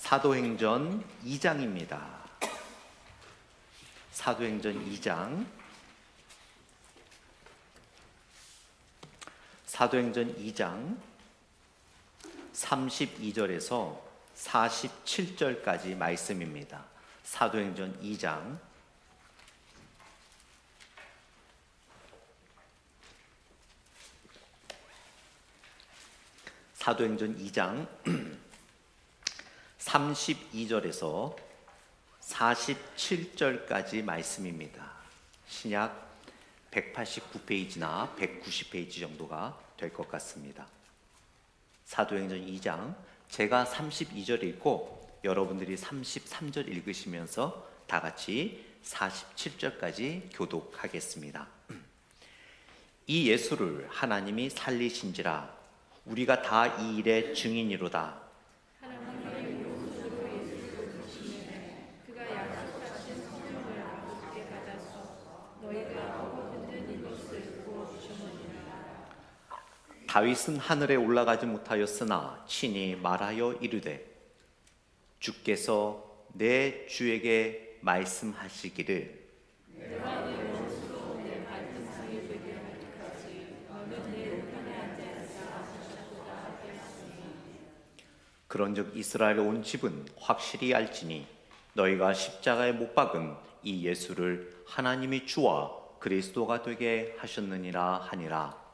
사도행전 2장입니다. 사도행전 2장. 사도행전 2장 32절에서 47절까지 말씀입니다. 사도행전 2장 사도행전 2장 32절에서 47절까지 말씀입니다. 신약 189페이지나 190페이지 정도가 될 것 같습니다. 사도행전 2장 제가 32절 읽고 여러분들이 33절 읽으시면서 다 같이 47절까지 교독하겠습니다. 이 예수를 하나님이 살리신지라 우리가 다 이 일의 증인이로다. 다윗은 하늘에 올라가지 못하였으나 친히 말하여 이르되 주께서 내 주에게 말씀하시기를 그런즉 이스라엘 온 집은 확실히 알지니 너희가 십자가에 못 박은 이 예수를 하나님이 주와 그리스도가 되게 하셨느니라 하니라.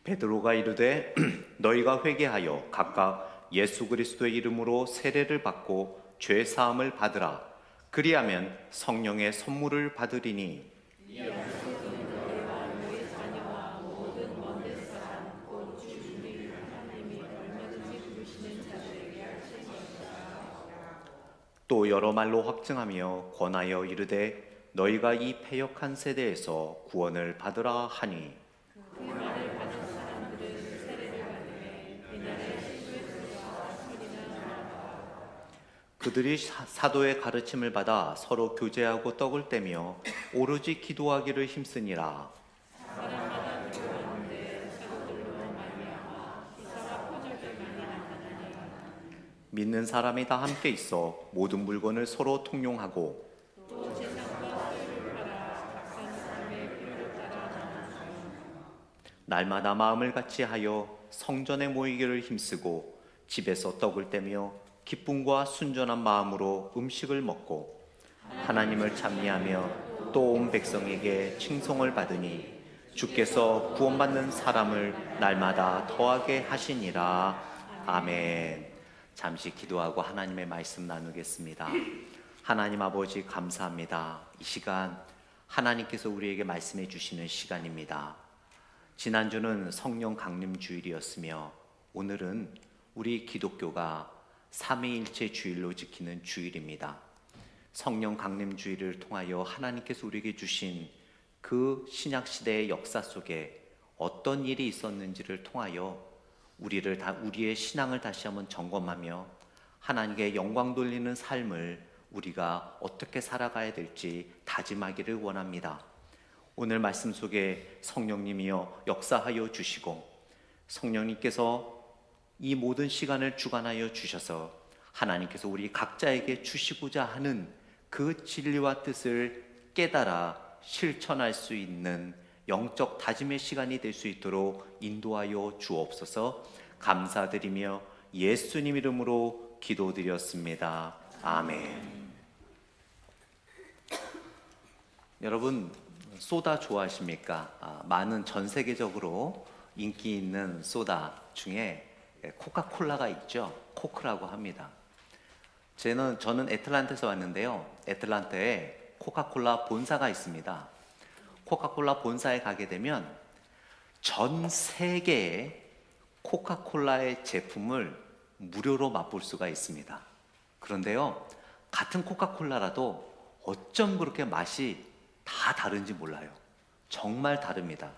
베드로가 이르되 너희가 회개하여 각각 예수 그리스도의 이름으로 세례를 받고 죄 사함을 받으라. 그리하면 성령의 선물을 받으리니 또 여러 말로 확증하며 권하여 이르되 너희가 이 패역한 세대에서 구원을 받으라 하니 그들이 사도의 가르침을 받아 서로 교제하고 떡을 떼며 오로지 기도하기를 힘쓰니라. 믿는 사람이 다 함께 있어 모든 물건을 서로 통용하고 날마다 마음을 같이 하여 성전에 모이기를 힘쓰고 집에서 떡을 떼며 기쁨과 순전한 마음으로 음식을 먹고 하나님을 찬미하며 또 온 백성에게 칭송을 받으니 주께서 구원받는 사람을 날마다 더하게 하시니라. 아멘. 잠시 기도하고 하나님의 말씀 나누겠습니다. 하나님 아버지 감사합니다. 이 시간 하나님께서 우리에게 말씀해 주시는 시간입니다. 지난주는 성령 강림 주일이었으며 오늘은 우리 기독교가 삼위일체 주일로 지키는 주일입니다. 성령 강림 주일을 통하여 하나님께서 우리에게 주신 그 신약시대의 역사 속에 어떤 일이 있었는지를 통하여 우리의 신앙을 다시 한번 점검하며 하나님께 영광 돌리는 삶을 우리가 어떻게 살아가야 될지 다짐하기를 원합니다. 오늘 말씀 속에 성령님이여 역사하여 주시고 성령님께서 이 모든 시간을 주관하여 주셔서 하나님께서 우리 각자에게 주시고자 하는 그 진리와 뜻을 깨달아 실천할 수 있는 영적 다짐의 시간이 될 수 있도록 인도하여 주옵소서. 감사드리며 예수님 이름으로 기도드렸습니다. 아멘. 여러분 소다 좋아하십니까? 많은 전 세계적으로 인기 있는 소다 중에 코카콜라가 있죠. 코크라고 합니다. 저는 애틀랜타에서 왔는데요. 애틀랜타에 코카콜라 본사가 있습니다. 코카콜라 본사에 가게 되면 전 세계의 코카콜라의 제품을 무료로 맛볼 수가 있습니다. 그런데요, 같은 코카콜라라도 어쩜 그렇게 맛이 다 다른지 몰라요. 정말 다릅니다.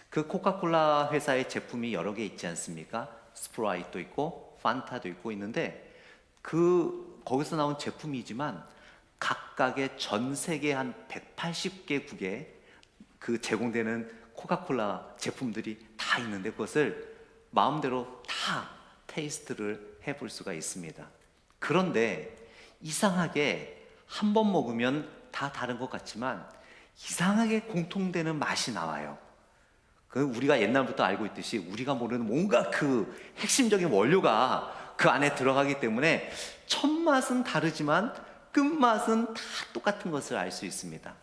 그 코카콜라 회사의 제품이 여러 개 있지 않습니까? 스프라이트도 있고 판타도 있고 있는데 거기서 나온 제품이지만 각각의 전 세계 한 180개국에 그 제공되는 코카콜라 제품들이 다 있는데 그것을 마음대로 다 테이스트를 해볼 수가 있습니다. 그런데 이상하게 한 번 먹으면 다 다른 것 같지만 이상하게 공통되는 맛이 나와요. 그 우리가 옛날부터 알고 있듯이 우리가 모르는 뭔가 그 핵심적인 원료가 그 안에 들어가기 때문에 첫맛은 다르지만 끝맛은 다 똑같은 것을 알 수 있습니다.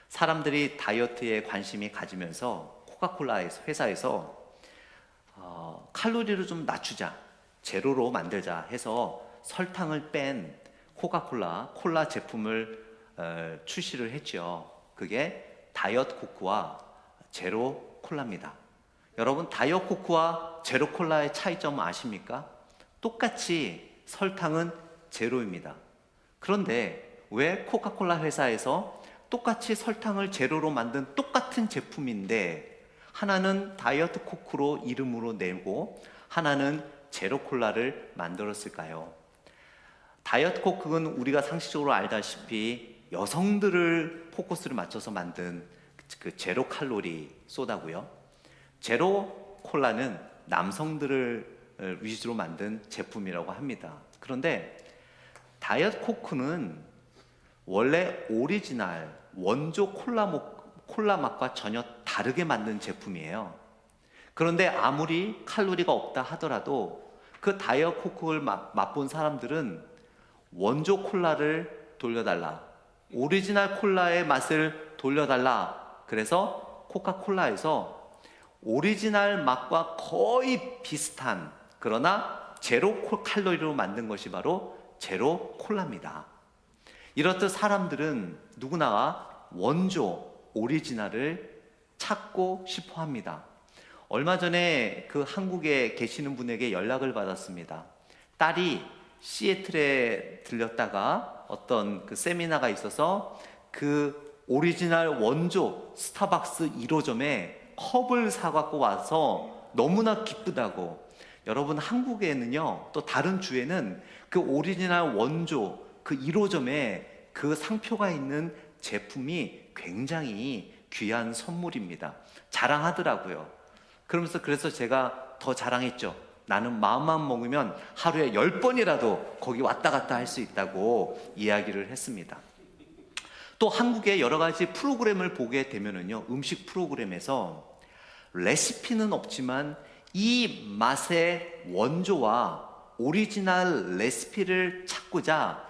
사람들이 다이어트에 관심이 가지면서 코카콜라 회사에서 칼로리를 좀 낮추자, 제로로 만들자 해서 설탕을 뺀 콜라 제품을 출시를 했죠. 그게 다이어트 코크와 제로 콜라입니다. 여러분, 다이어트 코크와 제로 콜라의 차이점 아십니까? 똑같이 설탕은 제로입니다. 그런데 왜 코카콜라 회사에서 똑같이 설탕을 제로로 만든 똑같은 제품인데 하나는 다이어트 코크로 이름으로 내고 하나는 제로 콜라를 만들었을까요? 다이어트 코크는 우리가 상식적으로 알다시피 여성들을 포커스를 맞춰서 만든 그 제로 칼로리 소다고요. 제로 콜라는 남성들을 위주로 만든 제품이라고 합니다. 그런데 다이어트 코크는 원래 오리지널 원조 콜라 맛과 전혀 다르게 만든 제품이에요. 그런데 아무리 칼로리가 없다 하더라도 그 다이어트 코크를 맛본 사람들은 원조 콜라를 돌려달라, 오리지널 콜라의 맛을 돌려달라. 그래서 코카콜라에서 오리지널 맛과 거의 비슷한 그러나 제로 칼로리로 만든 것이 바로 제로 콜라입니다. 이렇듯 사람들은 누구나 원조 오리지널을 찾고 싶어 합니다. 얼마 전에 그 한국에 계시는 분에게 연락을 받았습니다. 딸이 시애틀에 들렸다가 어떤 그 세미나가 있어서 그 오리지널 원조 스타벅스 1호점에 컵을 사갖고 와서 너무나 기쁘다고. 여러분, 한국에는요, 또 다른 주에는 그 오리지널 원조 그 1호점에 그 상표가 있는 제품이 굉장히 귀한 선물입니다. 자랑하더라고요. 그래서 제가 더 자랑했죠. 나는 마음만 먹으면 하루에 10번이라도 거기 왔다 갔다 할 수 있다고 이야기를 했습니다. 또 한국의 여러 가지 프로그램을 보게 되면은요, 음식 프로그램에서 레시피는 없지만 이 맛의 원조와 오리지널 레시피를 찾고자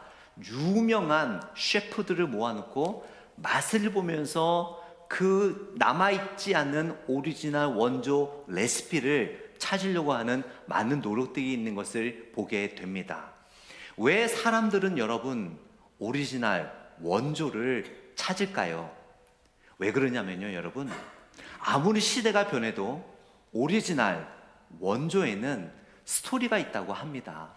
유명한 셰프들을 모아놓고 맛을 보면서 그 남아있지 않는 오리지널 원조 레시피를 찾으려고 하는 많은 노력들이 있는 것을 보게 됩니다. 왜 사람들은 여러분 오리지널 원조를 찾을까요? 왜 그러냐면요, 여러분, 아무리 시대가 변해도 오리지널 원조에는 스토리가 있다고 합니다.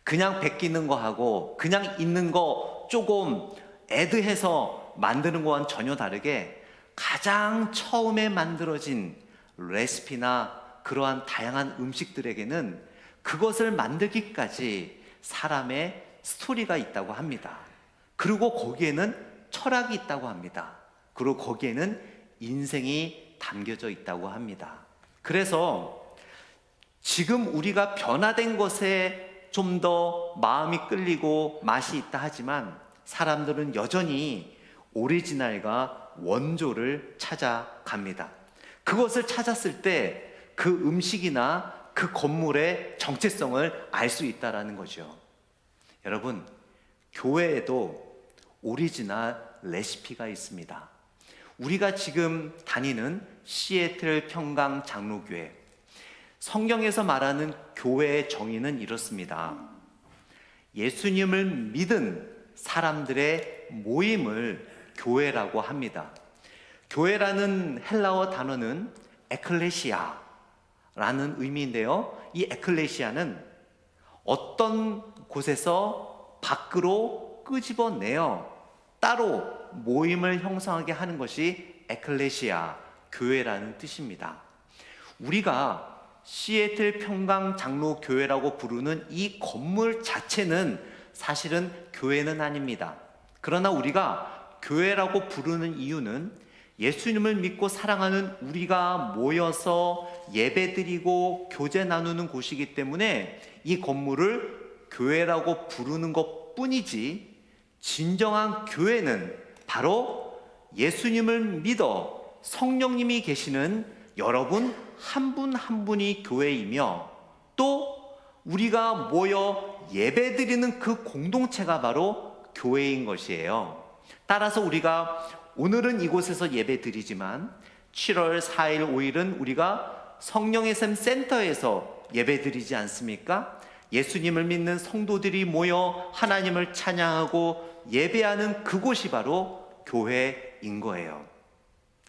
그냥 베끼는 거하고 그냥 있는 거 조금 애드해서 만드는 거와는 전혀 다르게 가장 처음에 만들어진 레시피나 그러한 다양한 음식들에게는 그것을 만들기까지 사람의 스토리가 있다고 합니다. 그리고 거기에는 철학이 있다고 합니다. 그리고 거기에는 인생이 담겨져 있다고 합니다. 그래서 지금 우리가 변화된 것에 좀 더 마음이 끌리고 맛이 있다 하지만 사람들은 여전히 오리지널과 원조를 찾아갑니다. 그것을 찾았을 때 그 음식이나 그 건물의 정체성을 알 수 있다는 거죠. 여러분, 교회에도 오리지널 레시피가 있습니다. 우리가 지금 다니는 시애틀 평강 장로교회, 성경에서 말하는 교회의 정의는 이렇습니다. 예수님을 믿은 사람들의 모임을 교회라고 합니다. 교회라는 헬라어 단어는 에클레시아라는 의미인데요, 이 에클레시아는 어떤 곳에서 밖으로 끄집어내어 따로 모임을 형성하게 하는 것이 에클레시아, 교회라는 뜻입니다. 우리가 시애틀 평강 장로 교회라고 부르는 이 건물 자체는 사실은 교회는 아닙니다. 그러나 우리가 교회라고 부르는 이유는 예수님을 믿고 사랑하는 우리가 모여서 예배드리고 교제 나누는 곳이기 때문에 이 건물을 교회라고 부르는 것 뿐이지, 진정한 교회는 바로 예수님을 믿어 성령님이 계시는 여러분 한 분 한 분이 교회이며, 또 우리가 모여 예배드리는 그 공동체가 바로 교회인 것이에요. 따라서 우리가 오늘은 이곳에서 예배드리지만 7월 4일 5일은 우리가 성령의 샘 센터에서 예배드리지 않습니까? 예수님을 믿는 성도들이 모여 하나님을 찬양하고 예배하는 그곳이 바로 교회인 거예요.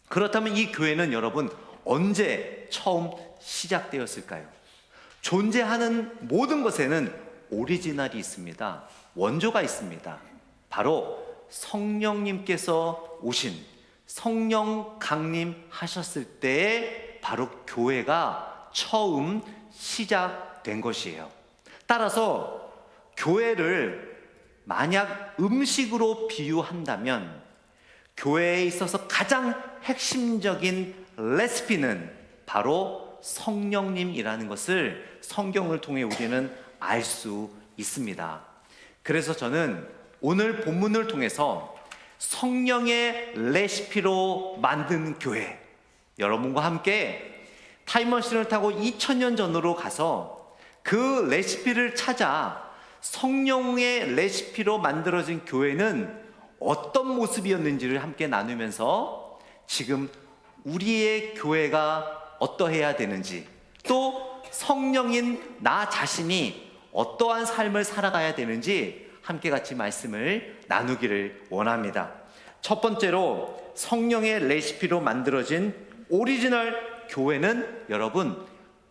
그렇다면 이 교회는 여러분 언제 처음 시작되었을까요? 존재하는 모든 것에는 오리지널이 있습니다. 원조가 있습니다. 바로 성령님께서 오신 성령 강림하셨을 때에 바로 교회가 처음 시작된 것이에요. 따라서 교회를 만약 음식으로 비유한다면 교회에 있어서 가장 핵심적인 레시피는 바로 성령님이라는 것을 성경을 통해 우리는 알 수 있습니다. 그래서 저는 오늘 본문을 통해서 성령의 레시피로 만든 교회, 여러분과 함께 타임머신을 타고 2000년 전으로 가서 그 레시피를 찾아 성령의 레시피로 만들어진 교회는 어떤 모습이었는지를 함께 나누면서 지금 우리의 교회가 어떠해야 되는지, 또 성령인 나 자신이 어떠한 삶을 살아가야 되는지 함께 같이 말씀을 나누기를 원합니다. 첫 번째로 성령의 레시피로 만들어진 오리지널 교회는 여러분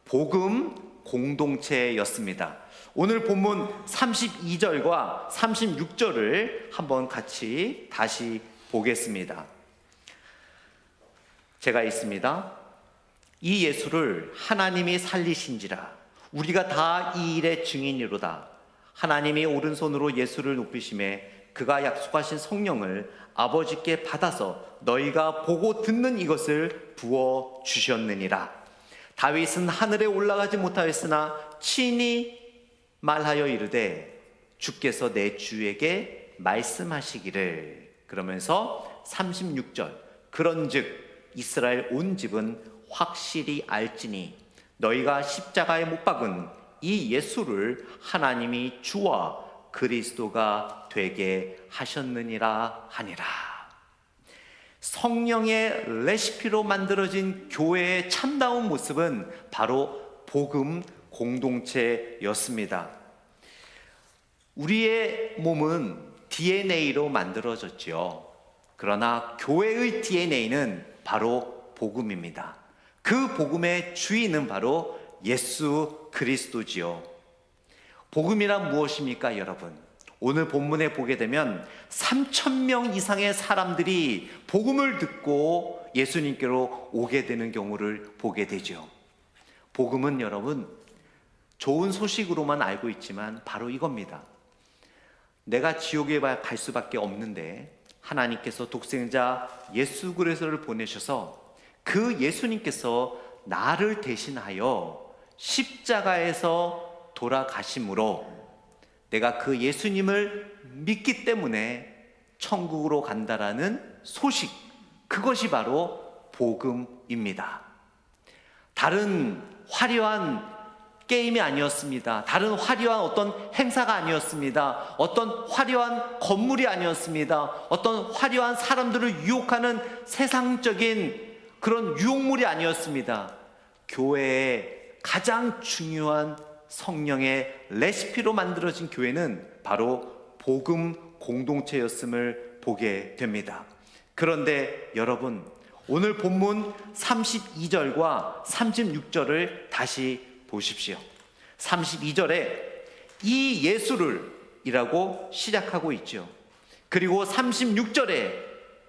복음 공동체였습니다. 오늘 본문 32절과 36절을 한번 같이 다시 보겠습니다. 제가 읽습니다. 이 예수를 하나님이 살리신지라 우리가 다 이 일의 증인이로다. 하나님이 오른손으로 예수를 높이심에 그가 약속하신 성령을 아버지께 받아서 너희가 보고 듣는 이것을 부어 주셨느니라. 다윗은 하늘에 올라가지 못하였으나 친히 말하여 이르되 주께서 내 주에게 말씀하시기를. 그러면서 36절 그런즉 이스라엘 온 집은 확실히 알지니 너희가 십자가에 못 박은 이 예수를 하나님이 주와 그리스도가 되게 하셨느니라 하니라. 성령의 레시피로 만들어진 교회의 참다운 모습은 바로 복음 공동체였습니다. 우리의 몸은 DNA로 만들어졌죠. 그러나 교회의 DNA는 바로 복음입니다. 그 복음의 주인은 바로 예수 그리스도지요. 복음이란 무엇입니까, 여러분? 오늘 본문에 보게 되면 3,000명 이상의 사람들이 복음을 듣고 예수님께로 오게 되는 경우를 보게 되죠. 복음은 여러분 좋은 소식으로만 알고 있지만 바로 이겁니다. 내가 지옥에 갈 수밖에 없는데 하나님께서 독생자 예수 그리스도를 보내셔서 그 예수님께서 나를 대신하여 십자가에서 돌아가심으로 내가 그 예수님을 믿기 때문에 천국으로 간다라는 소식, 그것이 바로 복음입니다. 다른 화려한 게임이 아니었습니다. 다른 화려한 어떤 행사가 아니었습니다. 어떤 화려한 건물이 아니었습니다. 어떤 화려한 사람들을 유혹하는 세상적인 그런 유혹물이 아니었습니다. 교회의 가장 중요한 성령의 레시피로 만들어진 교회는 바로 복음 공동체였음을 보게 됩니다. 그런데 여러분, 오늘 본문 32절과 36절을 다시 보십시오. 32절에 이 예수를 이라고 시작하고 있죠. 그리고 36절에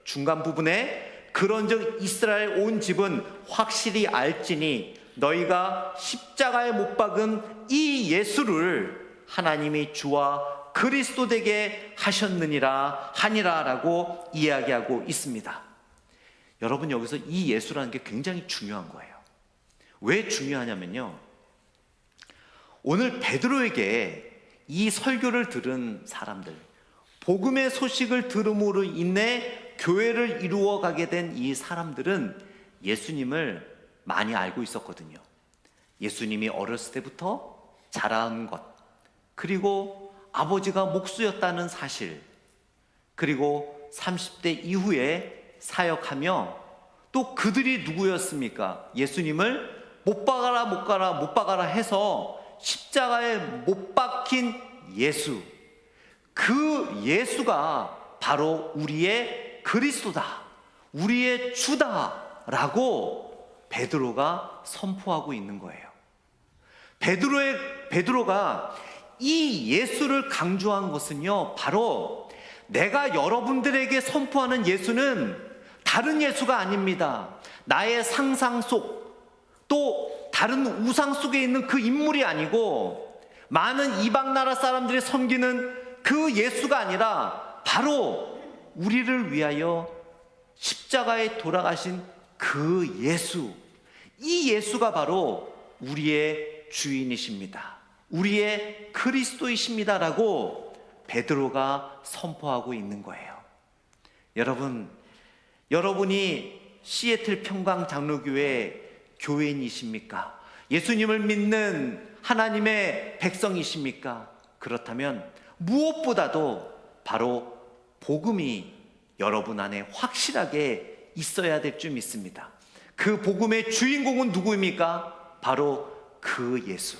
중간 부분에 그런즉 이스라엘 온 집은 확실히 알지니 너희가 십자가에 못 박은 이 예수를 하나님이 주와 그리스도 되게 하셨느니라 하니라라고 이야기하고 있습니다. 여러분, 여기서 이 예수라는 게 굉장히 중요한 거예요. 왜 중요하냐면요, 오늘 베드로에게 이 설교를 들은 사람들, 복음의 소식을 들음으로 인해 교회를 이루어 가게 된 이 사람들은 예수님을 많이 알고 있었거든요. 예수님이 어렸을 때부터 자라은 것, 그리고 아버지가 목수였다는 사실, 그리고 30대 이후에 사역하며, 또 그들이 누구였습니까? 예수님을 못 박아라 해서 십자가에 못 박힌 예수, 그 예수가 바로 우리의 그리스도다, 우리의 주다라고 베드로가 선포하고 있는 거예요. 베드로가 이 예수를 강조한 것은요, 바로 내가 여러분들에게 선포하는 예수는 다른 예수가 아닙니다. 나의 상상 속, 또 다른 우상 속에 있는 그 인물이 아니고, 많은 이방 나라 사람들이 섬기는 그 예수가 아니라 바로 우리를 위하여 십자가에 돌아가신 그 예수, 이 예수가 바로 우리의 주인이십니다, 우리의 그리스도이십니다라고 베드로가 선포하고 있는 거예요. 여러분이 시애틀 평강 장로교회 교회인이십니까? 예수님을 믿는 하나님의 백성이십니까? 그렇다면 무엇보다도 바로 복음이 여러분 안에 확실하게 있어야 될 줄 믿습니다. 그 복음의 주인공은 누구입니까? 바로 그 예수,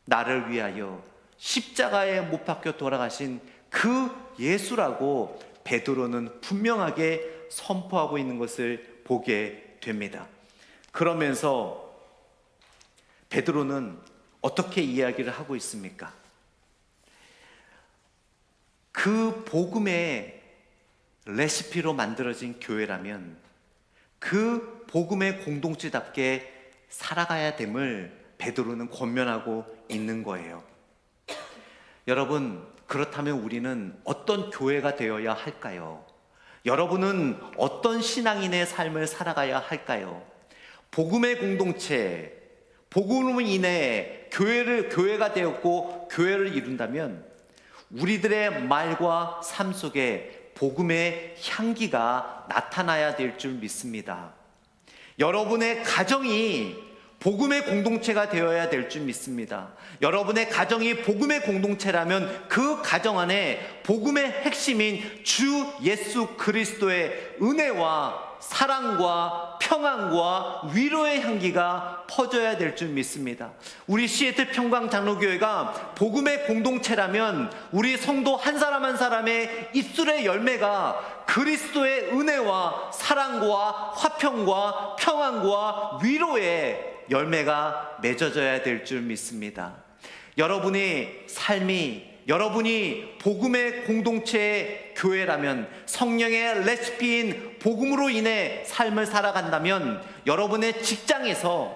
나를 위하여 십자가에 못 박혀 돌아가신 그 예수라고 베드로는 분명하게 선포하고 있는 것을 보게 됩니다. 그러면서 베드로는 어떻게 이야기를 하고 있습니까? 그 복음의 레시피로 만들어진 교회라면 그 복음의 공동체답게 살아가야 됨을 베드로는 권면하고 있는 거예요. 여러분, 그렇다면 우리는 어떤 교회가 되어야 할까요? 여러분은 어떤 신앙인의 삶을 살아가야 할까요? 복음의 공동체, 복음으로 인해 교회가 되었고 교회를 이룬다면 우리들의 말과 삶 속에 복음의 향기가 나타나야 될 줄 믿습니다. 여러분의 가정이 복음의 공동체가 되어야 될 줄 믿습니다. 여러분의 가정이 복음의 공동체라면 그 가정 안에 복음의 핵심인 주 예수 그리스도의 은혜와 사랑과 평안과 위로의 향기가 퍼져야 될 줄 믿습니다. 우리 시애틀 평강 장로교회가 복음의 공동체라면 우리 성도 한 사람 한 사람의 입술의 열매가 그리스도의 은혜와 사랑과 화평과 평안과 위로의 열매가 맺어져야 될 줄 믿습니다. 여러분의 삶이, 여러분이 복음의 공동체의 교회라면, 성령의 레시피인 복음으로 인해 삶을 살아간다면 여러분의 직장에서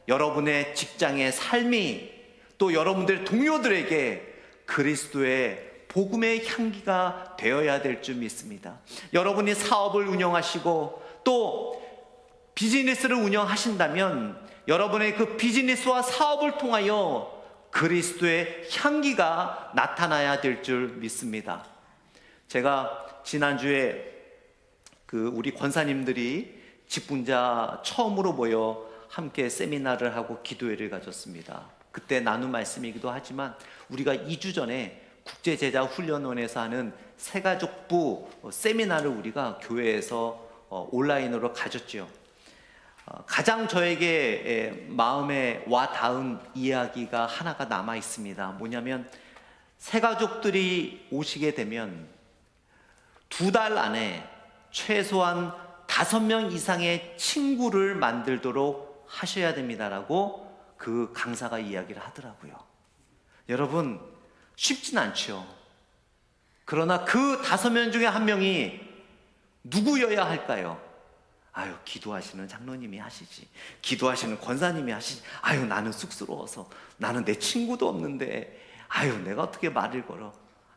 여러분의 직장의 삶이 또 여러분들 동료들에게 그리스도의 복음의 향기가 되어야 될 줄 믿습니다. 여러분이 사업을 운영하시고 또 비즈니스를 운영하신다면 여러분의 그 비즈니스와 사업을 통하여 그리스도의 향기가 나타나야 될 줄 믿습니다. 제가 지난주에 우리 권사님들이 직분자 처음으로 모여 함께 세미나를 하고 기도회를 가졌습니다. 그때 나눈 말씀이기도 하지만 우리가 2주 전에 국제제자훈련원에서 하는 새가족부 세미나를 우리가 교회에서 온라인으로 가졌죠. 가장 저에게 마음에 와 닿은 이야기가 하나가 남아 있습니다. 뭐냐면 새가족들이 오시게 되면 2달 안에 최소한 5명 이상의 친구를 만들도록 하셔야 됩니다라고 그 강사가 이야기를 하더라고요. 여러분, 쉽진 않죠. 그러나 그 5명 중에 1명이 누구여야 할까요? 기도하시는 장로님이 하시지, 기도하시는 권사님이 하시지. 나는 쑥스러워서, 나는 내 친구도 없는데 내가 어떻게 말을 걸어.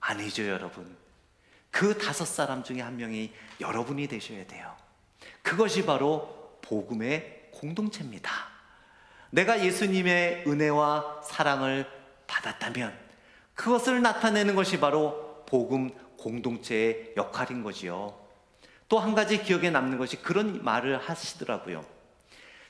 아니죠, 여러분. 그 5사람 중에 한 명이 여러분이 되셔야 돼요. 그것이 바로 복음의 공동체입니다. 내가 예수님의 은혜와 사랑을 받았다면 그것을 나타내는 것이 바로 복음 공동체의 역할인 거지요. 또 한 가지 기억에 남는 것이 그런 말을 하시더라고요.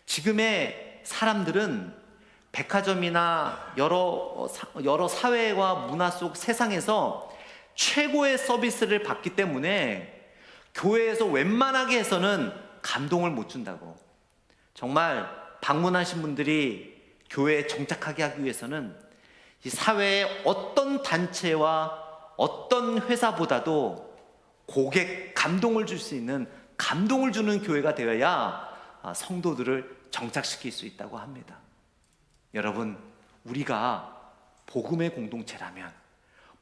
지금의 사람들은 백화점이나 여러 사회와 문화 속 세상에서 최고의 서비스를 받기 때문에 교회에서 웬만하게 해서는 감동을 못 준다고. 정말 방문하신 분들이 교회에 정착하게 하기 위해서는 이 사회의 어떤 단체와 어떤 회사보다도 고객 감동을 줄 수 있는, 감동을 주는 교회가 되어야 성도들을 정착시킬 수 있다고 합니다. 여러분, 우리가 복음의 공동체라면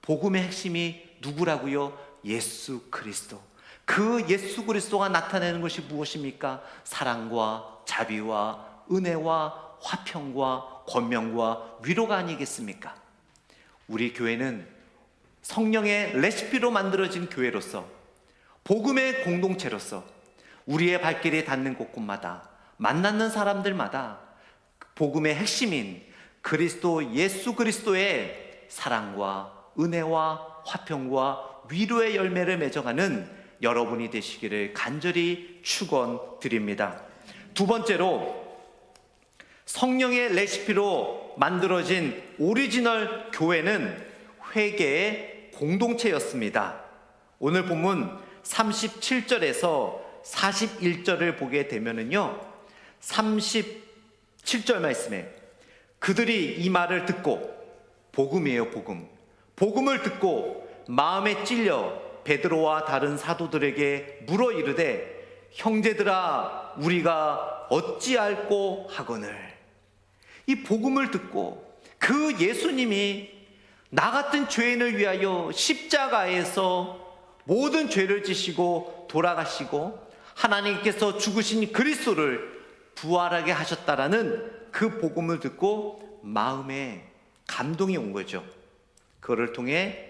복음의 핵심이 누구라고요? 예수 그리스도. 그 예수 그리스도가 나타내는 것이 무엇입니까? 사랑과 자비와 은혜와 화평과 권면과 위로가 아니겠습니까? 우리 교회는 성령의 레시피로 만들어진 교회로서, 복음의 공동체로서 우리의 발길이 닿는 곳곳마다, 만나는 사람들마다 복음의 핵심인 그리스도, 예수 그리스도의 사랑과 은혜와 화평과 위로의 열매를 맺어가는 여러분이 되시기를 간절히 축원드립니다. 두 번째로, 성령의 레시피로 만들어진 오리지널 교회는 회개의 공동체였습니다. 오늘 본문 37절에서 41절을 보게 되면은요, 37절 말씀에 그들이 이 말을 듣고, 복음이에요, 복음. 복음을 듣고 마음에 찔려 베드로와 다른 사도들에게 물어 이르되, 형제들아, 우리가 어찌할꼬 하거늘. 이 복음을 듣고 그 예수님이 나 같은 죄인을 위하여 십자가에서 모든 죄를 지시고 돌아가시고 하나님께서 죽으신 그리스도를 부활하게 하셨다라는 그 복음을 듣고 마음에 감동이 온 거죠. 그거를 통해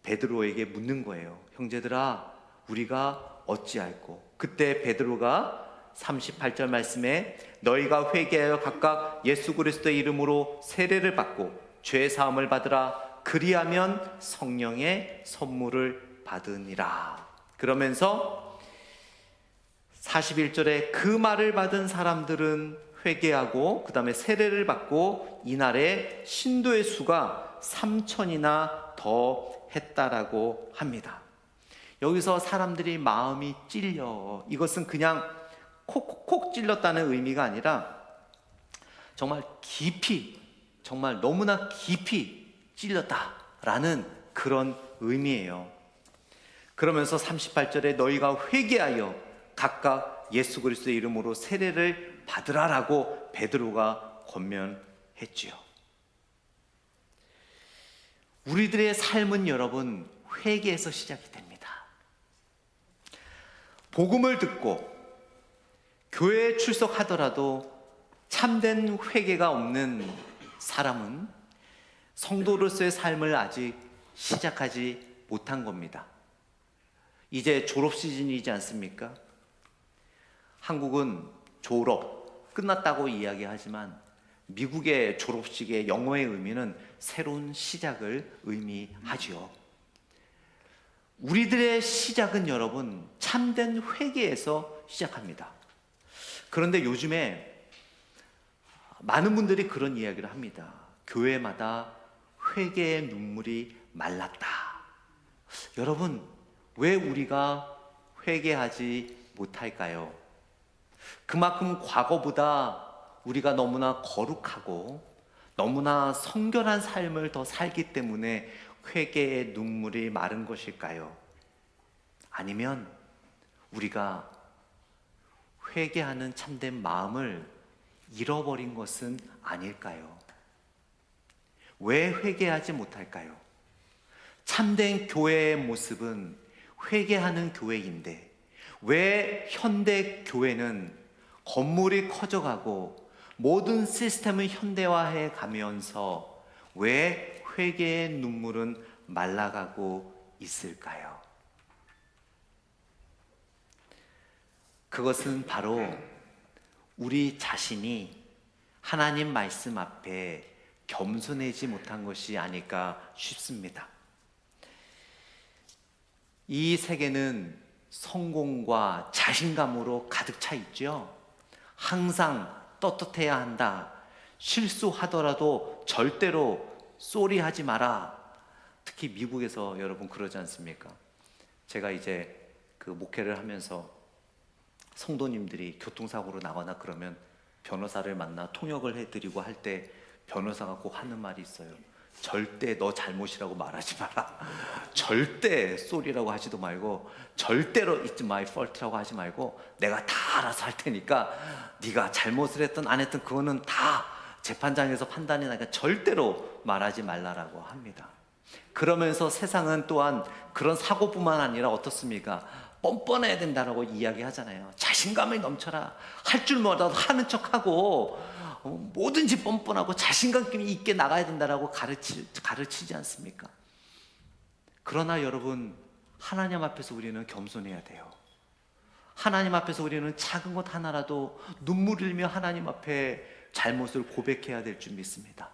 베드로에게 묻는 거예요. 형제들아, 우리가 어찌할꼬. 그때 베드로가 38절 말씀에 너희가 회개하여 각각 예수 그리스도의 이름으로 세례를 받고 죄 사함을 받으라. 그리하면 성령의 선물을 받으니라. 그러면서 41절에 그 말을 받은 사람들은 회개하고 그 다음에 세례를 받고 이날에 신도의 수가 3,000이나 더 했다라고 합니다. 여기서 사람들이 마음이 찔려, 이것은 그냥 콕콕콕 찔렀다는 의미가 아니라 정말 깊이, 정말 너무나 깊이 찔렸다라는 그런 의미예요. 그러면서 38절에 너희가 회개하여 각각 예수 그리스도의 이름으로 세례를 받으라라고 베드로가 권면했지요. 우리들의 삶은 여러분, 회개에서 시작이 됩니다. 복음을 듣고 교회에 출석하더라도 참된 회개가 없는 사람은 성도로서의 삶을 아직 시작하지 못한 겁니다. 이제 졸업 시즌이지 않습니까? 한국은 졸업 끝났다고 이야기하지만 미국의 졸업식의 영어의 의미는 새로운 시작을 의미하지요. 우리들의 시작은 여러분, 참된 회개에서 시작합니다. 그런데 요즘에 많은 분들이 그런 이야기를 합니다. 교회마다 회개의 눈물이 말랐다. 여러분, 왜 우리가 회개하지 못할까요? 그만큼 과거보다 우리가 너무나 거룩하고 너무나 성결한 삶을 더 살기 때문에 회개의 눈물이 마른 것일까요? 아니면 우리가 회개하는 참된 마음을 잃어버린 것은 아닐까요? 왜 회개하지 못할까요? 참된 교회의 모습은 회개하는 교회인데 왜 현대 교회는 건물이 커져가고 모든 시스템을 현대화해 가면서 왜 회개의 눈물은 말라가고 있을까요? 그것은 바로 우리 자신이 하나님 말씀 앞에 겸손하지 못한 것이 아닐까 싶습니다. 이 세계는 성공과 자신감으로 가득 차 있죠. 항상 떳떳해야 한다. 실수하더라도 절대로 쏘리하지 마라. 특히 미국에서 여러분 그러지 않습니까? 제가 이제 그 목회를 하면서 성도님들이 교통사고로 나거나 그러면 변호사를 만나 통역을 해드리고 할 때 변호사가 꼭 하는 말이 있어요. 절대 너 잘못이라고 말하지 마라. 절대 쏘리라고 하지도 말고, 절대로 it's my fault라고 하지 말고, 내가 다 알아서 할 테니까 네가 잘못을 했든 안 했든 그거는 다 재판장에서 판단이 나니까 절대로 말하지 말라라고 합니다. 그러면서 세상은 또한 그런 사고뿐만 아니라 어떻습니까? 뻔뻔해야 된다라고 이야기하잖아요. 자신감이 넘쳐라. 할 줄 몰라도 하는 척하고 뭐든지 뻔뻔하고 자신감 있게 나가야 된다라고 가르치지 않습니까? 그러나 여러분, 하나님 앞에서 우리는 겸손해야 돼요. 하나님 앞에서 우리는 작은 것 하나라도 눈물 흘리며 하나님 앞에 잘못을 고백해야 될 줄 믿습니다.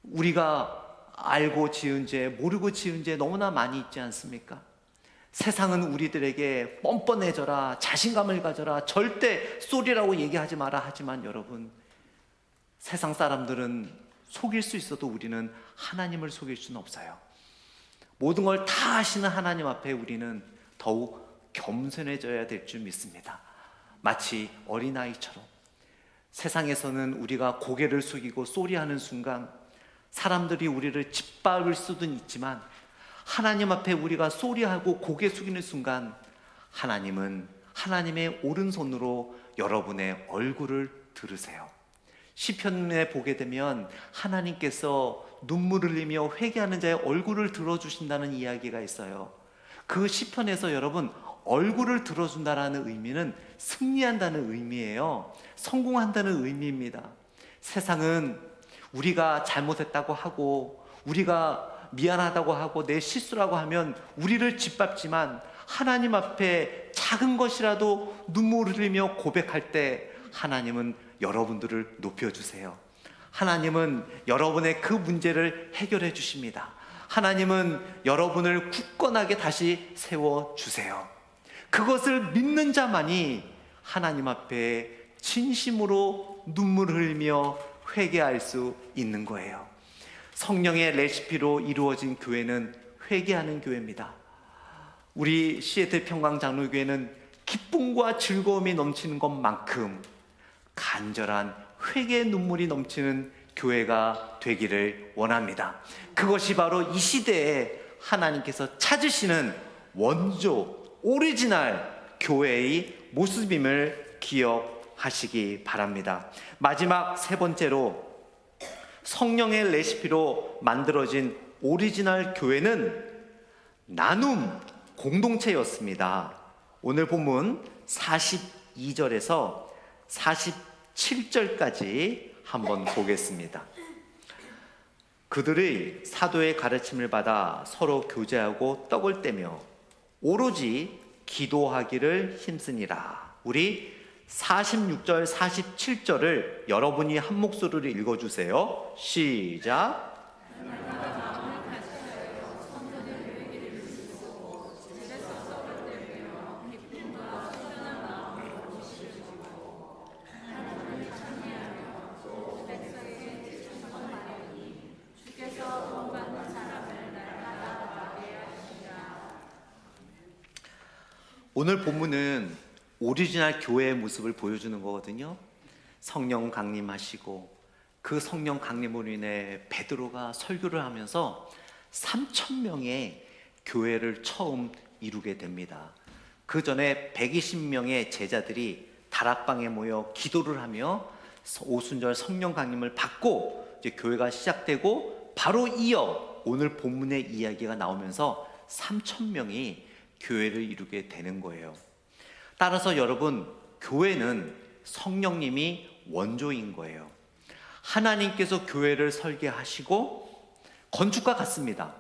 우리가 알고 지은 죄, 모르고 지은 죄 너무나 많이 있지 않습니까? 세상은 우리들에게 뻔뻔해져라, 자신감을 가져라, 절대 쏘리라고 얘기하지 마라 하지만 여러분, 세상 사람들은 속일 수 있어도 우리는 하나님을 속일 수는 없어요. 모든 걸 다 아시는 하나님 앞에 우리는 더욱 겸손해져야 될 줄 믿습니다. 마치 어린아이처럼 세상에서는 우리가 고개를 숙이고 쏘리하는 순간 사람들이 우리를 짓밟을 수도 있지만, 하나님 앞에 우리가 쏘리하고 고개 숙이는 순간 하나님은 하나님의 오른손으로 여러분의 얼굴을 들으세요. 시편에 보게 되면 하나님께서 눈물을 흘리며 회개하는 자의 얼굴을 들어주신다는 이야기가 있어요. 그 시편에서 여러분, 얼굴을 들어준다라는 의미는 승리한다는 의미예요. 성공한다는 의미입니다. 세상은 우리가 잘못했다고 하고 우리가 미안하다고 하고 내 실수라고 하면 우리를 짓밟지만, 하나님 앞에 작은 것이라도 눈물을 흘리며 고백할 때 하나님은 여러분들을 높여주세요. 하나님은 여러분의 그 문제를 해결해 주십니다. 하나님은 여러분을 굳건하게 다시 세워주세요. 그것을 믿는 자만이 하나님 앞에 진심으로 눈물을 흘리며 회개할 수 있는 거예요. 성령의 레시피로 이루어진 교회는 회개하는 교회입니다. 우리 시애틀 평강장로교회는 기쁨과 즐거움이 넘치는 것만큼 간절한 회개의 눈물이 넘치는 교회가 되기를 원합니다. 그것이 바로 이 시대에 하나님께서 찾으시는 원조, 오리지널 교회의 모습임을 기억하시기 바랍니다. 마지막 세 번째로, 성령의 레시피로 만들어진 오리지널 교회는 나눔 공동체였습니다. 오늘 본문 42절에서 47절까지 한번 보겠습니다. 그들의 사도의 가르침을 받아 서로 교제하고 떡을 떼며 오로지 기도하기를 힘쓰니라. 우리 46절, 47절을 여러분이 한 목소리로 읽어주세요. 시작. 오늘 본문은 오리지널 교회의 모습을 보여주는 거거든요. 성령 강림하시고 그 성령 강림으로 인해 베드로가 설교를 하면서 3,000명의 교회를 처음 이루게 됩니다. 그 전에 120명의 제자들이 다락방에 모여 기도를 하며 오순절 성령 강림을 받고 이제 교회가 시작되고, 바로 이어 오늘 본문의 이야기가 나오면서 3,000명이 교회를 이루게 되는 거예요. 따라서 여러분, 교회는 성령님이 원조인 거예요. 하나님께서 교회를 설계하시고, 건축과 같습니다.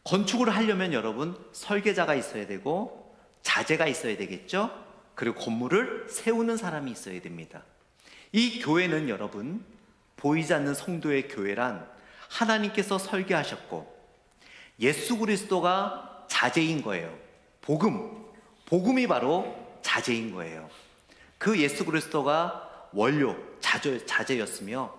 건축을 하려면 여러분 설계자가 있어야 되고 자재가 있어야 되겠죠? 그리고 건물을 세우는 사람이 있어야 됩니다. 이 교회는 여러분, 보이지 않는 성도의 교회란 하나님께서 설계하셨고 예수 그리스도가 자재인 거예요. 복음이 바로 자재인 거예요. 그 예수 그리스도가 원료, 자재였으며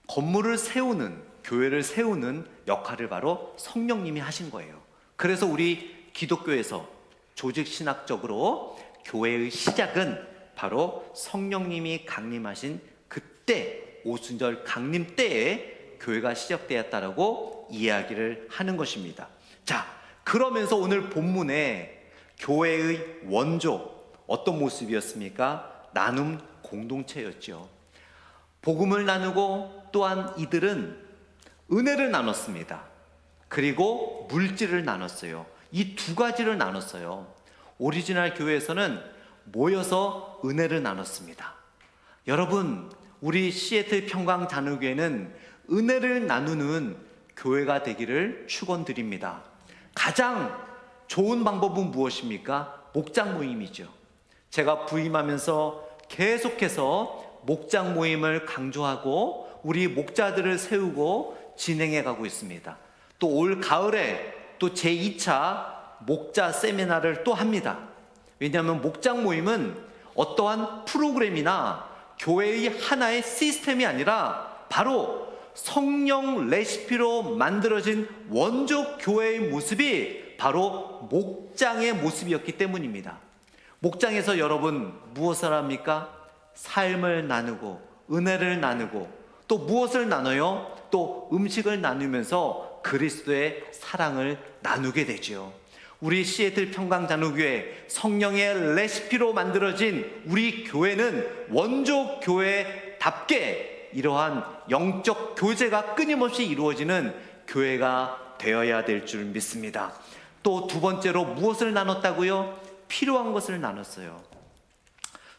건물을 세우는, 교회를 세우는 역할을 바로 성령님이 하신 거예요. 그래서 우리 기독교에서 조직신학적으로 교회의 시작은 바로 성령님이 강림하신 그때, 오순절 강림 때에 교회가 시작되었다라고 이야기를 하는 것입니다. 자, 그러면서 오늘 본문에 교회의 원조, 어떤 모습이었습니까? 나눔 공동체였죠. 복음을 나누고 또한 이들은 은혜를 나눴습니다. 그리고 물질을 나눴어요. 이 두 가지를 나눴어요. 오리지널 교회에서는 모여서 은혜를 나눴습니다. 여러분, 우리 시애틀 평강 단우교회는 은혜를 나누는 교회가 되기를 축원드립니다. 가장 좋은 방법은 무엇입니까? 목장 모임이죠. 제가 부임하면서 계속해서 목장 모임을 강조하고 우리 목자들을 세우고 진행해 가고 있습니다. 또 올 가을에 또 제2차 목자 세미나를 또 합니다. 왜냐하면 목장 모임은 어떠한 프로그램이나 교회의 하나의 시스템이 아니라 바로 성령 레시피로 만들어진 원조 교회의 모습이 바로 목장의 모습이었기 때문입니다. 목장에서 여러분 무엇을 합니까? 삶을 나누고 은혜를 나누고 또 무엇을 나눠요? 또 음식을 나누면서 그리스도의 사랑을 나누게 되죠. 우리 시애틀 평강장로교회 성령의 레시피로 만들어진 우리 교회는 원조 교회답게 이러한 영적 교제가 끊임없이 이루어지는 교회가 되어야 될 줄 믿습니다. 또 두 번째로 무엇을 나눴다고요? 필요한 것을 나눴어요.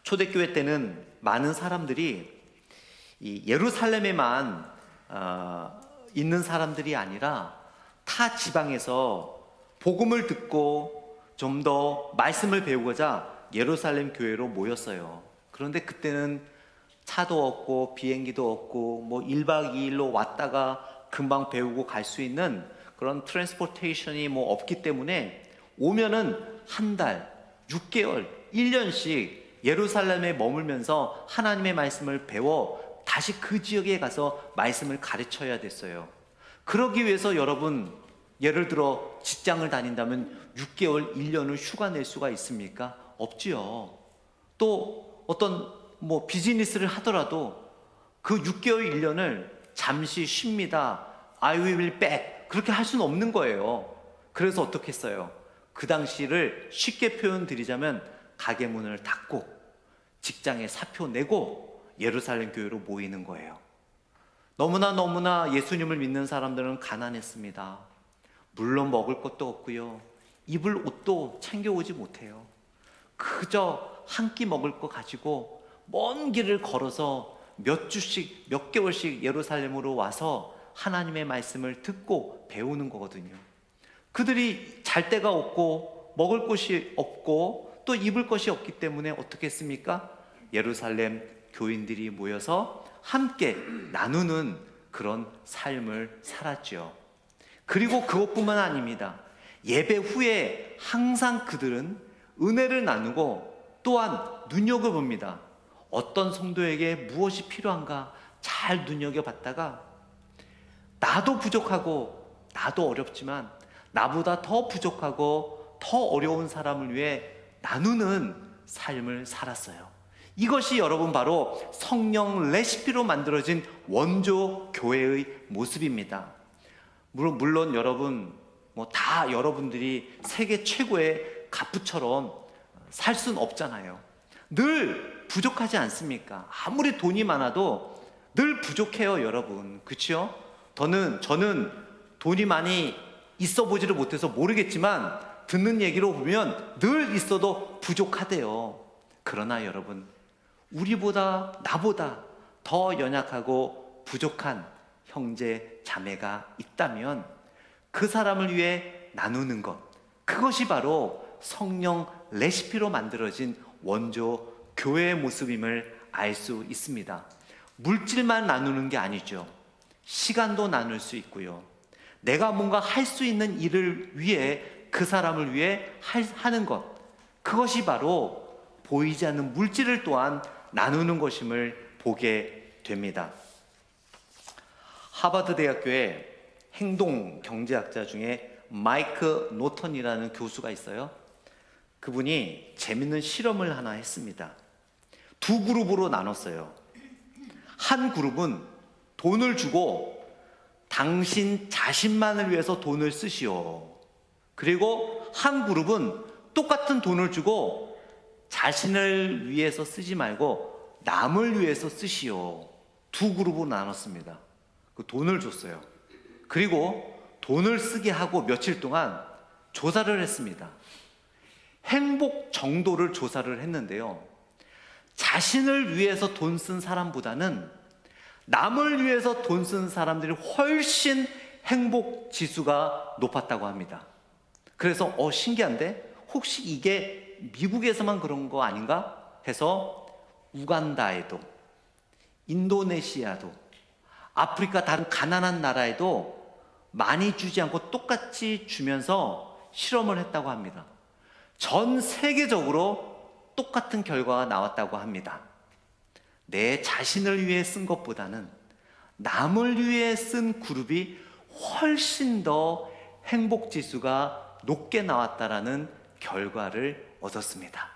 초대교회 때는 많은 사람들이 이 예루살렘에만 있는 사람들이 아니라 타 지방에서 복음을 듣고 좀 더 말씀을 배우고자 예루살렘 교회로 모였어요. 그런데 그때는 차도 없고 비행기도 없고 뭐 1박 2일로 왔다가 금방 배우고 갈 수 있는 그런 트랜스포테이션이 뭐 없기 때문에 오면은 한 달, 6개월, 1년씩 예루살렘에 머물면서 하나님의 말씀을 배워 다시 그 지역에 가서 말씀을 가르쳐야 됐어요. 그러기 위해서 여러분, 예를 들어 직장을 다닌다면 6개월, 1년을 휴가 낼 수가 있습니까? 없지요. 또 어떤 뭐 비즈니스를 하더라도 그 6개월, 1년을 잠시 쉽니다. I will back. 그렇게 할 수는 없는 거예요. 그래서 어떻게 했어요? 그 당시를 쉽게 표현드리자면 가게 문을 닫고 직장에 사표 내고 예루살렘 교회로 모이는 거예요. 너무나 예수님을 믿는 사람들은 가난했습니다. 물론 먹을 것도 없고요. 입을 옷도 챙겨오지 못해요. 그저 한 끼 먹을 거 가지고 먼 길을 걸어서 몇 주씩, 몇 개월씩 예루살렘으로 와서 하나님의 말씀을 듣고 배우는 거거든요. 그들이 잘 데가 없고 먹을 것이 없고 또 입을 것이 없기 때문에 어떻게 했습니까? 예루살렘 교인들이 모여서 함께 나누는 그런 삶을 살았죠. 그리고 그것뿐만 아닙니다. 예배 후에 항상 그들은 은혜를 나누고 또한 눈여겨봅니다. 어떤 성도에게 무엇이 필요한가 잘 눈여겨봤다가 나도 부족하고 나도 어렵지만 나보다 더 부족하고 더 어려운 사람을 위해 나누는 삶을 살았어요. 이것이 여러분 바로 성령 레시피로 만들어진 원조 교회의 모습입니다. 물론 여러분 다 여러분들이 세계 최고의 갑부처럼 살 수는 없잖아요. 늘 부족하지 않습니까? 아무리 돈이 많아도 늘 부족해요, 여러분. 그렇죠? 저는 돈이 많이 있어 보지를 못해서 모르겠지만 듣는 얘기로 보면 늘 있어도 부족하대요. 그러나 여러분, 우리보다 나보다 더 연약하고 부족한 형제 자매가 있다면 그 사람을 위해 나누는 것, 그것이 바로 성령 레시피로 만들어진 원조 교회의 모습임을 알 수 있습니다. 물질만 나누는 게 아니죠. 시간도 나눌 수 있고요. 내가 뭔가 할 수 있는 일을 위해, 그 사람을 위해 하는 것, 그것이 바로 보이지 않는 물질을 또한 나누는 것임을 보게 됩니다. 하버드 대학교에 행동 경제학자 중에 마이크 노턴이라는 교수가 있어요. 그분이 재밌는 실험을 하나 했습니다. 두 그룹으로 나눴어요. 한 그룹은 돈을 주고 당신 자신만을 위해서 돈을 쓰시오. 그리고 한 그룹은 똑같은 돈을 주고 자신을 위해서 쓰지 말고 남을 위해서 쓰시오. 두 그룹으로 나눴습니다. 그 돈을 줬어요. 그리고 돈을 쓰게 하고 며칠 동안 조사를 했습니다. 행복 정도를 조사를 했는데요, 자신을 위해서 돈 쓴 사람보다는 남을 위해서 돈 쓴 사람들이 훨씬 행복 지수가 높았다고 합니다. 그래서 신기한데, 혹시 이게 미국에서만 그런 거 아닌가 해서 우간다에도, 인도네시아도, 아프리카 다른 가난한 나라에도 많이 주지 않고 똑같이 주면서 실험을 했다고 합니다. 전 세계적으로 똑같은 결과가 나왔다고 합니다. 내 자신을 위해 쓴 것보다는 남을 위해 쓴 그룹이 훨씬 더 행복 지수가 높게 나왔다라는 결과를 얻었습니다.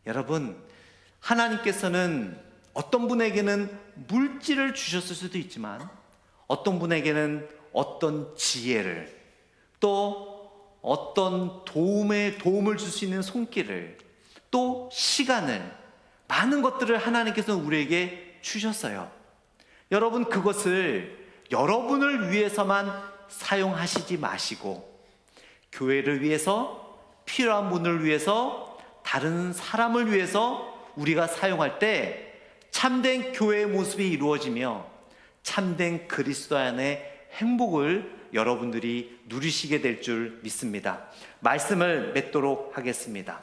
여러분, 하나님께서는 어떤 분에게는 물질을 주셨을 수도 있지만 어떤 분에게는 어떤 지혜를, 또 어떤 도움을 줄 수 있는 손길을, 또 시간을, 많은 것들을 하나님께서는 우리에게 주셨어요. 여러분, 그것을 여러분을 위해서만 사용하시지 마시고 교회를 위해서, 필요한 분을 위해서, 다른 사람을 위해서 우리가 사용할 때 참된 교회의 모습이 이루어지며 참된 그리스도 안의 행복을 여러분들이 누리시게 될 줄 믿습니다. 말씀을 맺도록 하겠습니다.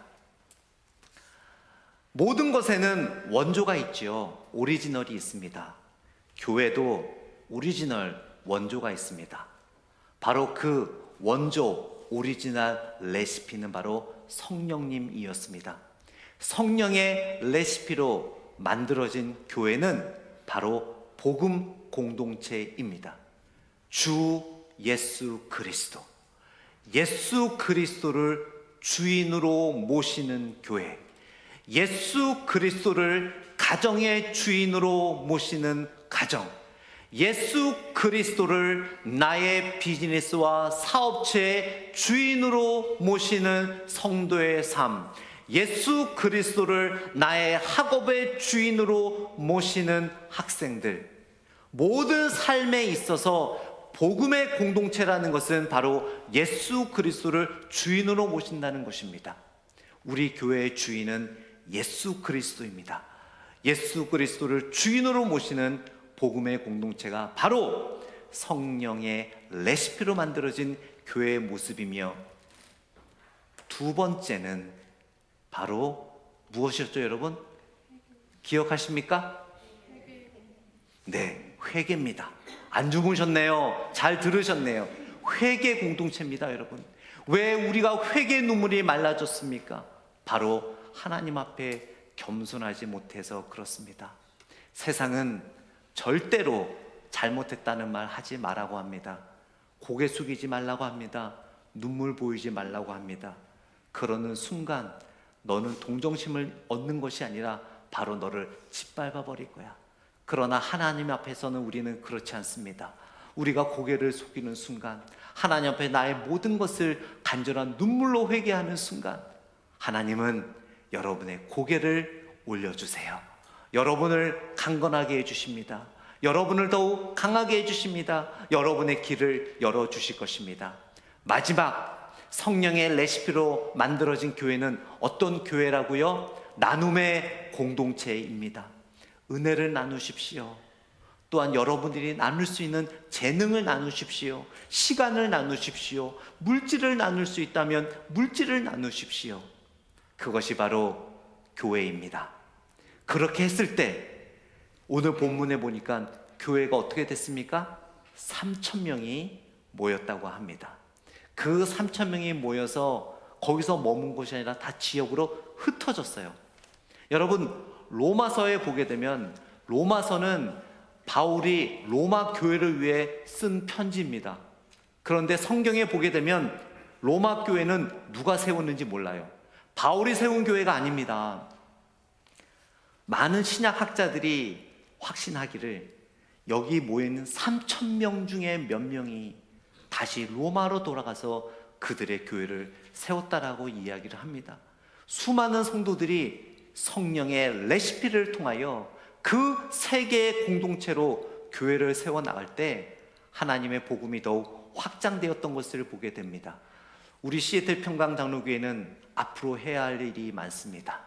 모든 것에는 원조가 있지요. 오리지널이 있습니다. 교회도 오리지널 원조가 있습니다. 바로 그 원조 오리지널 레시피는 바로 성령님이었습니다. 성령의 레시피로 만들어진 교회는 바로 복음 공동체입니다. 주 예수 그리스도, 예수 그리스도를 주인으로 모시는 교회, 예수 그리스도를 가정의 주인으로 모시는 가정, 예수 그리스도를 나의 비즈니스와 사업체의 주인으로 모시는 성도의 삶, 예수 그리스도를 나의 학업의 주인으로 모시는 학생들, 모든 삶에 있어서 복음의 공동체라는 것은 바로 예수 그리스도를 주인으로 모신다는 것입니다. 우리 교회의 주인은 예수 그리스도입니다. 예수 그리스도를 주인으로 모시는 복음의 공동체가 바로 성령의 레시피로 만들어진 교회의 모습이며, 두 번째는 바로 무엇이었죠, 여러분? 기억하십니까? 네, 회개입니다. 안 주무셨네요. 잘 들으셨네요. 회개 공동체입니다, 여러분. 왜 우리가 회개 눈물이 말라졌습니까? 바로 하나님 앞에 겸손하지 못해서 그렇습니다. 세상은 절대로 잘못했다는 말 하지 말라고 합니다. 고개 숙이지 말라고 합니다. 눈물 보이지 말라고 합니다. 그러는 순간 너는 동정심을 얻는 것이 아니라 바로 너를 짓밟아 버릴 거야. 그러나 하나님 앞에서는 우리는 그렇지 않습니다. 우리가 고개를 숙이는 순간, 하나님 앞에 나의 모든 것을 간절한 눈물로 회개하는 순간, 하나님은 여러분의 고개를 올려주세요. 여러분을 강건하게 해주십니다. 여러분을 더욱 강하게 해주십니다. 여러분의 길을 열어주실 것입니다. 마지막, 성령의 레시피로 만들어진 교회는 어떤 교회라고요? 나눔의 공동체입니다. 은혜를 나누십시오. 또한 여러분들이 나눌 수 있는 재능을 나누십시오. 시간을 나누십시오. 물질을 나눌 수 있다면 물질을 나누십시오. 그것이 바로 교회입니다. 그렇게 했을 때 오늘 본문에 보니까 교회가 어떻게 됐습니까? 3,000명이 모였다고 합니다. 그 3,000명이 모여서 거기서 머문 곳이 아니라 다 지역으로 흩어졌어요. 여러분, 로마서에 보게 되면 로마서는 바울이 로마 교회를 위해 쓴 편지입니다. 그런데 성경에 보게 되면 로마 교회는 누가 세웠는지 몰라요. 바울이 세운 교회가 아닙니다. 많은 신약학자들이 확신하기를 여기 모여있는 3,000명 중에 몇 명이 다시 로마로 돌아가서 그들의 교회를 세웠다라고 이야기를 합니다. 수많은 성도들이 성령의 레시피를 통하여 그 세 개의 공동체로 교회를 세워나갈 때 하나님의 복음이 더욱 확장되었던 것을 보게 됩니다. 우리 시애틀 평강장로교회는 앞으로 해야 할 일이 많습니다.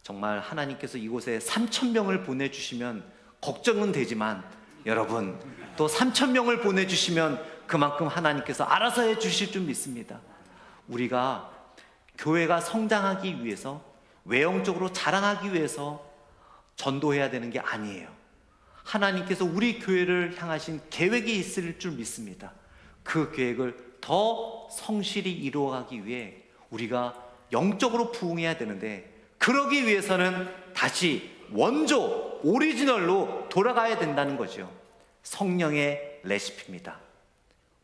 정말 하나님께서 이곳에 3,000명을 보내주시면 걱정은 되지만 여러분, 또 3,000명을 보내주시면 그만큼 하나님께서 알아서 해주실 줄 믿습니다. 우리가 교회가 성장하기 위해서, 외형적으로 자라나기 위해서 전도해야 되는 게 아니에요. 하나님께서 우리 교회를 향하신 계획이 있을 줄 믿습니다. 그 계획을 더 성실히 이루어가기 위해 우리가 영적으로 부흥해야 되는데, 그러기 위해서는 다시 원조, 오리지널로 돌아가야 된다는 거죠. 성령의 레시피입니다.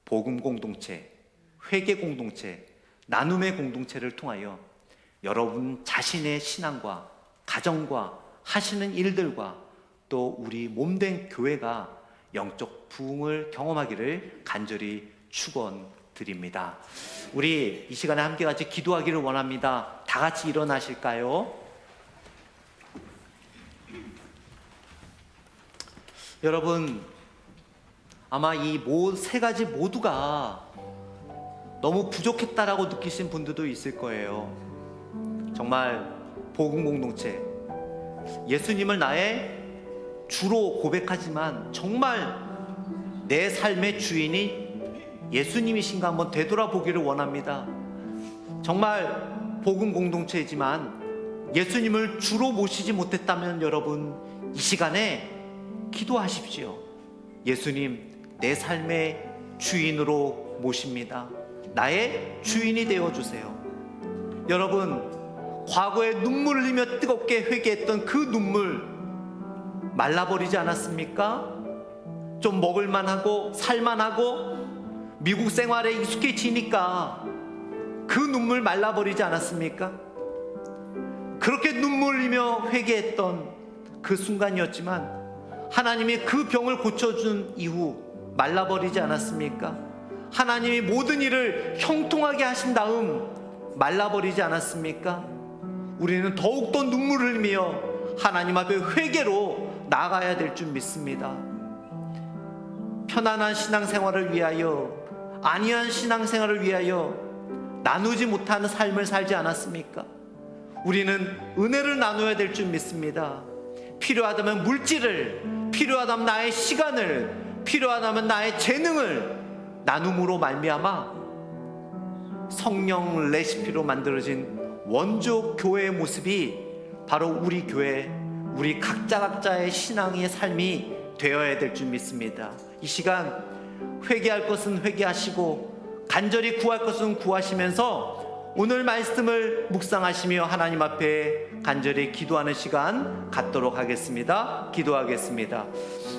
복음 공동체, 회개 공동체, 나눔의 공동체를 통하여 여러분 자신의 신앙과 가정과 하시는 일들과 또 우리 몸된 교회가 영적 부흥을 경험하기를 간절히 축원드립니다. 우리 이 시간에 함께 같이 기도하기를 원합니다. 다 같이 일어나실까요? 여러분, 아마 이 세 가지 모두가 너무 부족했다라고 느끼신 분들도 있을 거예요. 정말 복음 공동체, 예수님을 나의 주로 고백하지만 정말 내 삶의 주인이 예수님이신가 한번 되돌아보기를 원합니다. 정말 복음 공동체이지만 예수님을 주로 모시지 못했다면 여러분, 이 시간에 기도하십시오. 예수님, 내 삶의 주인으로 모십니다. 나의 주인이 되어주세요. 여러분, 과거에 눈물을 흘리며 뜨겁게 회개했던 그 눈물 말라버리지 않았습니까? 좀 먹을만하고 살만하고 미국 생활에 익숙해지니까 그 눈물 말라버리지 않았습니까? 그렇게 눈물 흘리며 회개했던 그 순간이었지만 하나님이 그 병을 고쳐준 이후 말라버리지 않았습니까? 하나님이 모든 일을 형통하게 하신 다음 말라버리지 않았습니까? 우리는 더욱더 눈물을 흘리며 하나님 앞에 회개로 나아가야 될 줄 믿습니다. 편안한 신앙생활을 위하여, 안이한 신앙생활을 위하여 나누지 못하는 삶을 살지 않았습니까? 우리는 은혜를 나눠야 될 줄 믿습니다. 필요하다면 물질을, 필요하다면 나의 시간을, 필요하다면 나의 재능을 나눔으로 말미암아 성령 레시피로 만들어진 원조 교회의 모습이 바로 우리 교회, 우리 각자의 신앙의 삶이 되어야 될 줄 믿습니다. 이 시간 회개할 것은 회개하시고 간절히 구할 것은 구하시면서 오늘 말씀을 묵상하시며 하나님 앞에 간절히 기도하는 시간 갖도록 하겠습니다. 기도하겠습니다.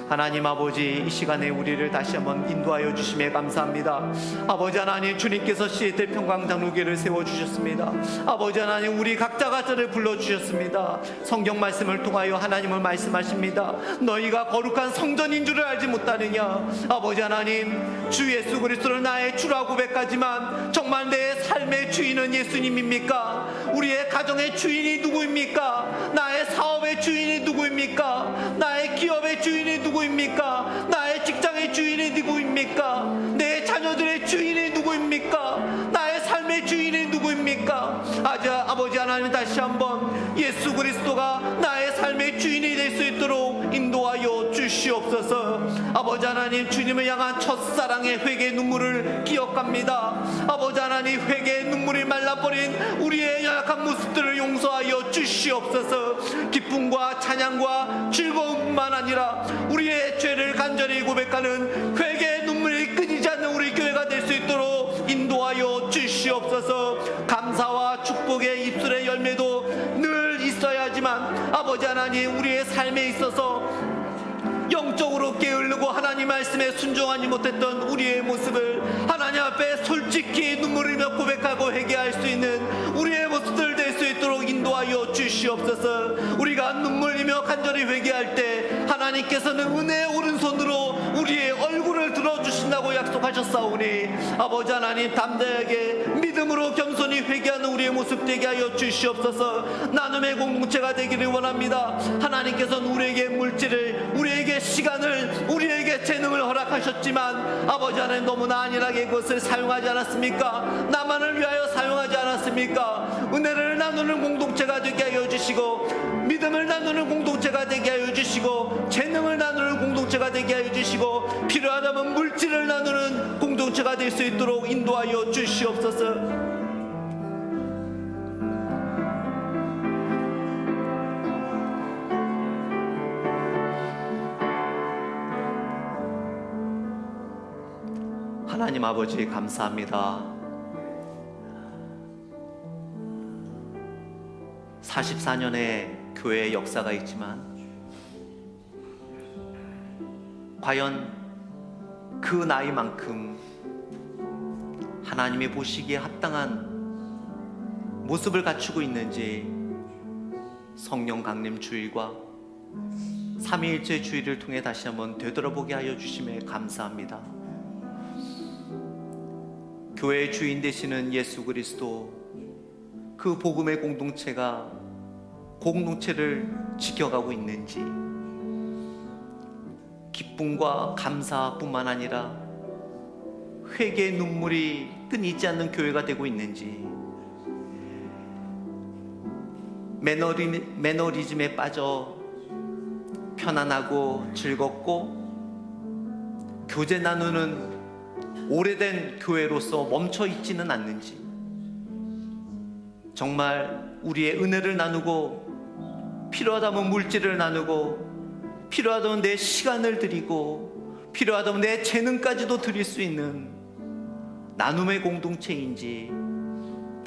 하나님 아버지, 이 시간에 우리를 다시 한번 인도하여 주심에 감사합니다. 아버지 하나님, 주님께서 시애틀 평강장로교회를 세워주셨습니다. 아버지 하나님, 우리 각자가 저를 불러주셨습니다. 성경 말씀을 통하여 하나님을 말씀하십니다. 너희가 거룩한 성전인 줄을 알지 못하느냐. 아버지 하나님, 주 예수 그리스도를 나의 주라 고백하지만 정말 내 삶의 주인은 예수님입니까? 우리의 가정의 주인이 누구입니까? 나의 사업의 주인이 누구입니까? 나의 기업의 주인이 누구입니까? 나의 직장의 주인이 누구입니까? 내 자녀들의 주인이 누구입니까? 나의 삶의 삶의 주인이 누구입니까? 아버지 하나님, 다시 한번 예수 그리스도가 나의 삶의 주인이 될 수 있도록 인도하여 주시옵소서. 아버지 하나님, 주님을 향한 첫사랑의 회개 눈물을 기억합니다. 아버지 하나님, 회개의 눈물이 말라버린 우리의 연약한 모습들을 용서하여 주시옵소서. 기쁨과 찬양과 즐거움만 아니라 우리의 죄를 간절히 고백하는 회개의 눈물이 끊이지 않는 우리 교회가 될 수 있도록 인도하여 주시옵소서. 감사와 축복의 입술의 열매도 늘 있어야 하지만 아버지 하나님, 우리의 삶에 있어서 영적으로 게으르고 하나님 말씀에 순종하지 못했던 우리의 모습을 하나님 앞에 솔직히 눈물을 흘려 고백하고 회개할 수 있는 우리의 모습들 될 수 있도록 인도하여 주시옵소서. 우리가 눈물 흘리며 간절히 회개할 때 하나님께서는 은혜의 오른손으로 우리의 얼굴을 들어주신다고 약속하셨사오니 아버지 하나님, 담대하게 믿음으로 겸손히 회개하는 우리의 모습 되게 하여 주시옵소서. 나눔의 공동체가 되기를 원합니다. 하나님께서는 우리에게 물질을, 우리에게 시간을, 우리에게 재능을 허락하셨지만 아버지 하나님, 너무나 안일하게 그것을 사용하지 않았습니까? 나만을 위하여 사용하지 않았습니까? 은혜를 나누는 공동체가 되게 하여 주시고, 믿음을 나누는 공동체가 되게 하여 주시고, 재능을 나누는 공동체가 되게 하여 주시고, 필요하다면 물질을 나누는 공동체가 될 수 있도록 인도하여 주시옵소서. 하나님 아버지, 감사합니다. 44년의 교회의 역사가 있지만 과연 그 나이만큼 하나님이 보시기에 합당한 모습을 갖추고 있는지 성령 강림 주일과 삼위일체 주일을 통해 다시 한번 되돌아보게 하여 주심에 감사합니다. 교회의 주인 되시는 예수 그리스도, 그 복음의 공동체를 지켜가고 있는지, 기쁨과 감사뿐만 아니라 회개의 눈물이 끊이지 않는 교회가 되고 있는지, 매너리즘에 빠져 편안하고 즐겁고 교제 나누는 오래된 교회로서 멈춰 있지는 않는지, 정말 우리의 은혜를 나누고 필요하다면 물질을 나누고 필요하다면 내 시간을 드리고 필요하다면 내 재능까지도 드릴 수 있는 나눔의 공동체인지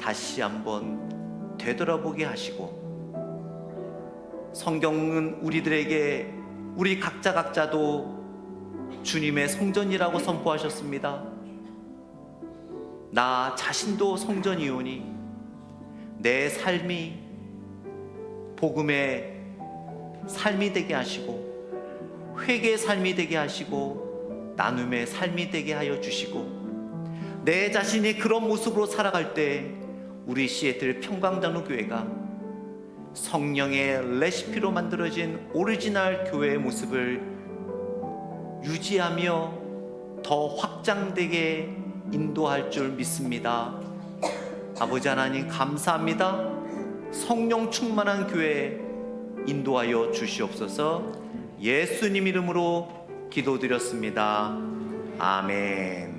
다시 한번 되돌아보게 하시고, 성경은 우리들에게 우리 각자도 주님의 성전이라고 선포하셨습니다. 나 자신도 성전이오니 내 삶이 복음의 삶이 되게 하시고, 회개의 삶이 되게 하시고, 나눔의 삶이 되게 하여 주시고, 내 자신이 그런 모습으로 살아갈 때 우리 시애틀 평강장로교회가 성령의 레시피로 만들어진 오리지널 교회의 모습을 유지하며 더 확장되게 인도할 줄 믿습니다. 아버지 하나님, 감사합니다. 성령 충만한 교회 인도하여 주시옵소서. 예수님 이름으로 기도드렸습니다. 아멘.